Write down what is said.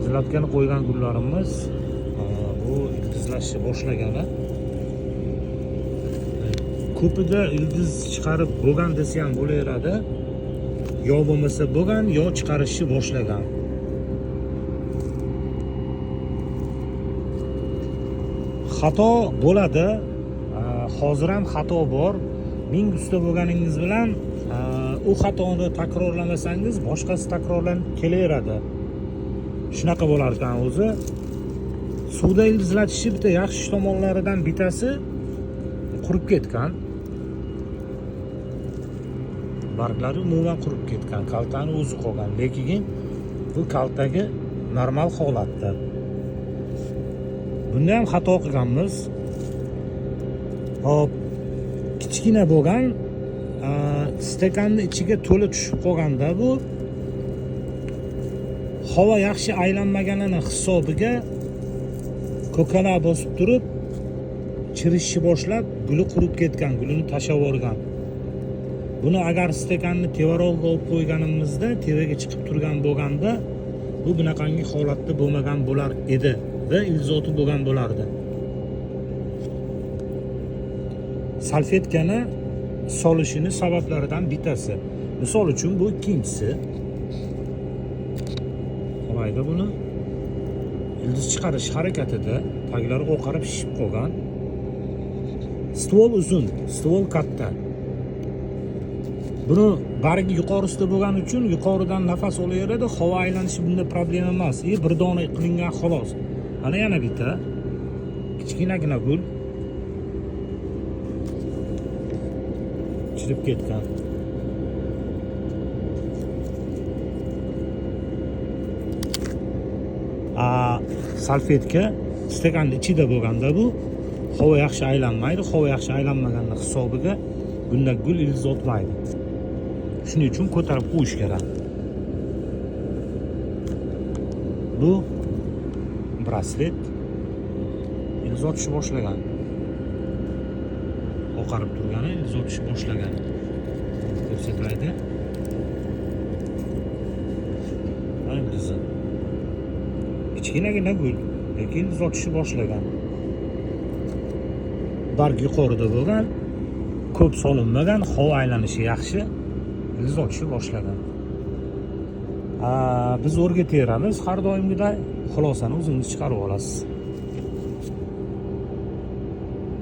Zlatgani qo'ygan gullarimiz bu ildizlashni boshlagani. Ko'pida ildiz chiqarib bo'lgan desa ham bo'laveradi. Yo bo'lmasa bo'lgan, yo chiqarishni boshlagan. Xato bo'ladi. Hozir ham xato bor. Ming usta bo'lganingiz bilan u xatoni takrorlamasangiz boshqasi takrorlanib kelaveradi. Shunaqa bo'lar ekan o'zi. Suvda ildizlatishni bitta yaxshi tomonlaridan bittasi qurib ketgan. Barglari umuman qurib ketgan, kaltani o'zi qolgan. Lekin bu kaltagi normal holatda. Bunda ham xato qilganmiz. Hop, kichkina bo'lgan stakanni ichiga to'la tushib qolganda bu havo yaxshi aylanmaganini hisobiga ko'kalar bosib turib chirishni boshlab, guli qurib ketgan, gulini tashlab yuborgan. Buni agar stakanni tevaroqqa olib qo'yganimizda, tevaga chiqib turgan bo'lganda, bu bunaqangi holatda bo'lmagan bo'lar edi va ilzoti bo'lgan bo'lardi. Salfetkani solishini sabablaridan bittasi. Misol uchun bu ikkinchisi. Qo'ydi buni ildiz chiqarish harakatida taglari oqarib shishib qolgan. Stvol uzun, stvol katta. Buni bargi yuqorisida bo'lgani uchun yuqoridan nafas olaveradi, havo aylanishi bunda problema emas. Bir dona qilingan xolos. Ana yana bitta kichkinagina gul chirib ketgan. Salfetka stakanning ichida bo'lganda bu havo yaxshi aylanmaydi. Havo yaxshi aylanmaganning hisobiga bunda gul ildiz otmaydi. Shuning uchun ko'tarib qo'yish kerak. Bu braslet ildiz otishni boshlagan. Oqarib turgani ildiz otishni boshlagan. Ko'rsatmaydi. Mana ildizi. Kichkinagina gul, lekin ildiz otishni boshlagan. Barg yuqorida bo'lgan, ko'p solinmagan, havo aylanishi yaxshi, ildiz otishni boshlagan. Biz o'rgataveramiz har doimgidek, xulosani o'zingiz chiqarib olasiz.